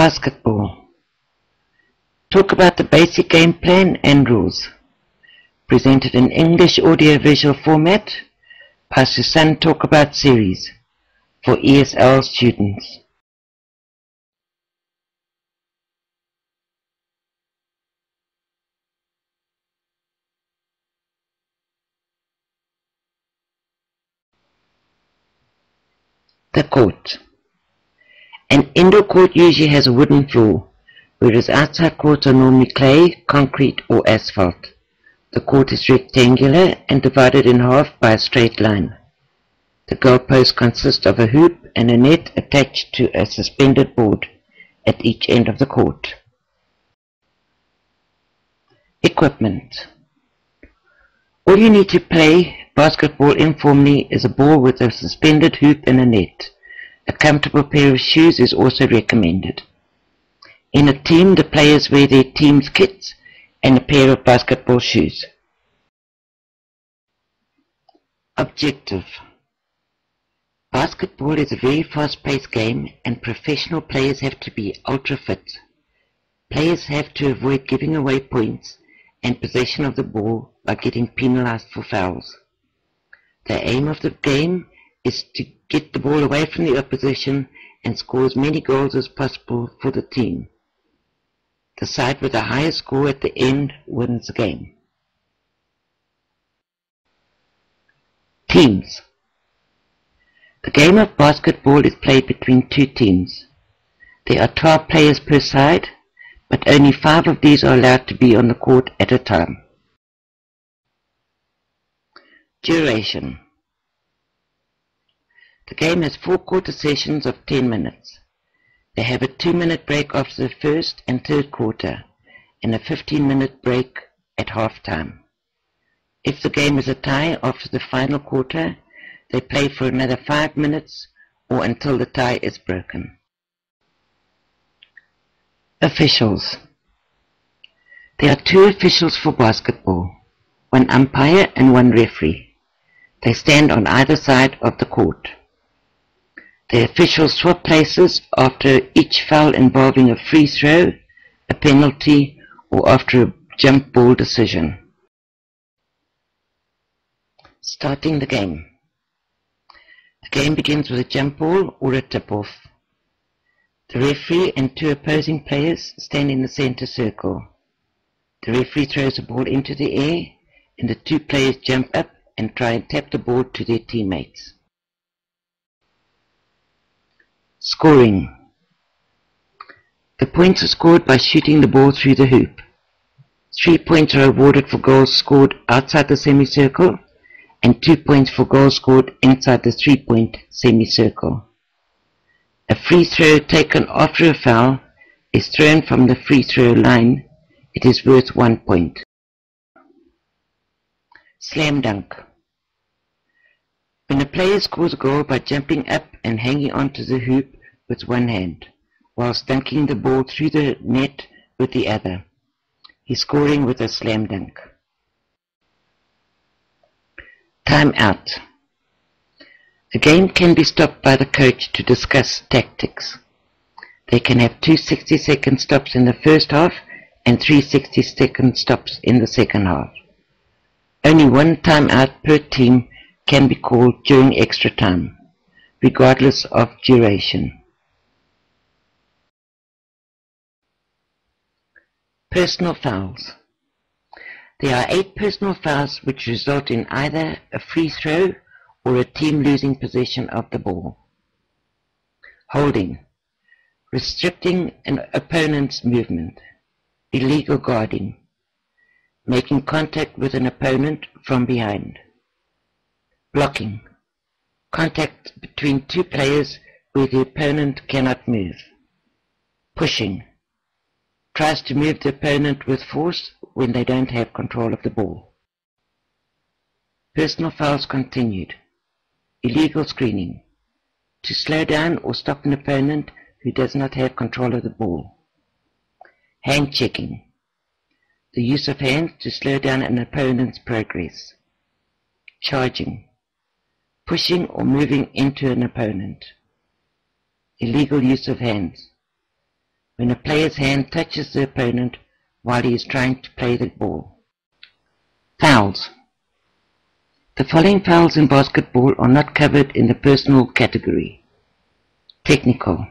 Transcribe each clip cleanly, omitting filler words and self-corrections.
Basketball. Talk about the basic game plan and rules. Presented in English audio-visual format by Susan Talk About series for ESL students. The court. An indoor court usually has a wooden floor, whereas outside courts are normally clay, concrete or asphalt. The court is rectangular and divided in half by a straight line. The goalposts consist of a hoop and a net attached to a suspended board at each end of the court. Equipment. All you need to play basketball informally is a ball with a suspended hoop and a net. A comfortable pair of shoes is also recommended. In a team, the players wear their team's kits and a pair of basketball shoes. Objective. Basketball is a very fast-paced game and professional players have to be ultra-fit. Players have to avoid giving away points and possession of the ball by getting penalized for fouls. The aim of the game is to get the ball away from the opposition and score as many goals as possible for the team. The side with the highest score at the end wins the game. Teams. The game of basketball is played between two teams. There are 12 players per side, but only 5 of these are allowed to be on the court at a time. Duration. The game has 4 quarter sessions of 10 minutes. They have a 2-minute break after the first and third quarter, and a 15-minute break at half-time. If the game is a tie after the final quarter, they play for another 5 minutes or until the tie is broken. Officials. There are 2 officials for basketball, 1 umpire and 1 referee. They stand on either side of the court. The officials swap places after each foul involving a free throw, a penalty, or after a jump ball decision. Starting the game. The game begins with a jump ball or a tip-off. The referee and 2 opposing players stand in the center circle. The referee throws a ball into the air and the 2 players jump up and try and tap the ball to their teammates. Scoring. The points are scored by shooting the ball through the hoop. 3 points are awarded for goals scored outside the semicircle and 2 points for goals scored inside the 3-point semicircle. A free throw taken after a foul is thrown from the free throw line. It is worth 1 point. Slam dunk. When a player scores a goal by jumping up and hanging onto the hoop with one hand, whilst dunking the ball through the net with the other, he's scoring with a slam dunk. Time out. The game can be stopped by the coach to discuss tactics. They can have 2 60-second stops in the first half and 3 60-second stops in the second half. Only 1 timeout per team can be called during extra time, regardless of duration. Personal fouls. There are 8 personal fouls which result in either a free throw or a team losing possession of the ball. Holding. Restricting an opponent's movement. Illegal guarding. Making contact with an opponent from behind. Blocking. Contact between 2 players where the opponent cannot move. Pushing. Tries to move the opponent with force when they don't have control of the ball. Personal fouls continued. Illegal screening. To slow down or stop an opponent who does not have control of the ball. Hand checking. The use of hands to slow down an opponent's progress. Charging. Pushing or moving into an opponent. Illegal use of hands. when a player's hand touches the opponent while he is trying to play the ball. Fouls. The following fouls in basketball are not covered in the personal category: technical,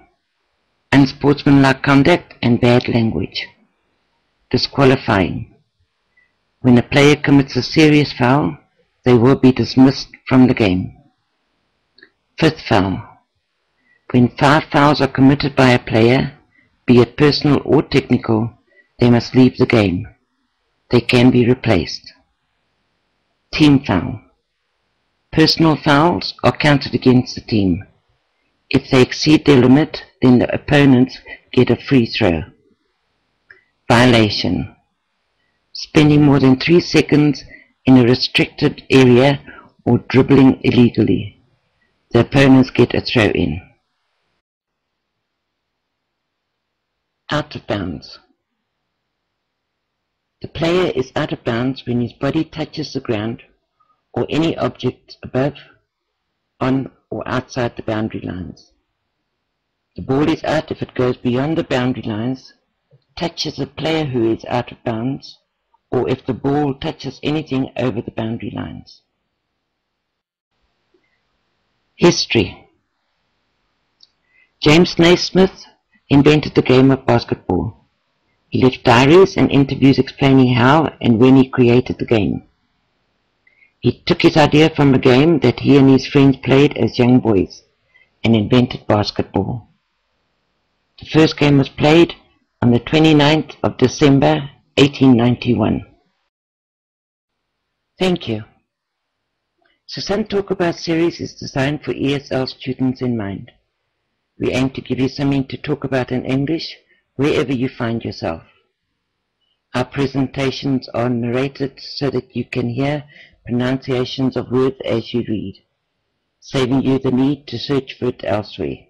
unsportsmanlike conduct and bad language. Disqualifying. When a player commits a serious foul, they will be dismissed from the game. Fifth foul. When 5 fouls are committed by a player, be it personal or technical, they must leave the game. They can be replaced. Team foul. Personal fouls are counted against the team. If they exceed their limit, then the opponents get a free throw. Violation. Spending more than 3 seconds in a restricted area or dribbling illegally. The opponents get a throw in. Out of bounds. The player is out of bounds when his body touches the ground or any object above, on or outside the boundary lines. The ball is out if it goes beyond the boundary lines, touches a player who is out of bounds, or if the ball touches anything over the boundary lines. History. James Naismith invented the game of basketball. He left diaries and interviews explaining how and when he created the game. He took his idea from a game that he and his friends played as young boys and invented basketball. The first game was played on the 29th of December 1891. Thank you. Susan Talk About series is designed for ESL students in mind. We aim to give you something to talk about in English wherever you find yourself. Our presentations are narrated so that you can hear pronunciations of words as you read, saving you the need to search for it elsewhere.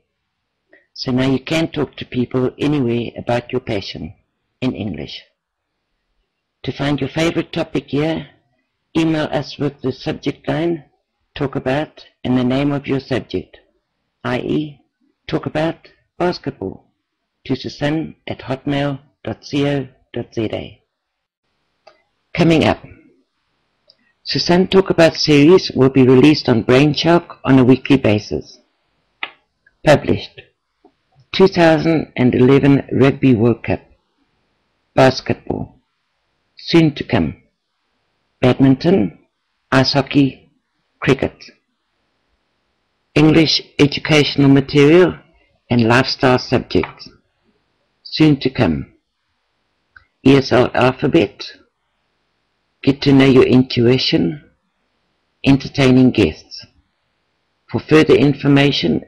So now you can talk to people anywhere about your passion in English. To find your favorite topic here, email us with the subject line "Talk About" and the name of your subject, i.e. Talk About Basketball, to susan@hotmail.co.za. Coming up, Susan Talk About series will be released on Brainshark on a weekly basis. Published 2011 Rugby World Cup. Basketball. Soon to come. Badminton, ice hockey, cricket. English educational material and lifestyle subjects. Soon to come. ESL alphabet. Get to know your intuition. Entertaining guests. For further information,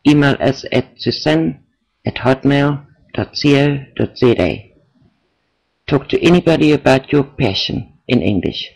email us at susan@hotmail.co.za. Talk to anybody about your passion in English.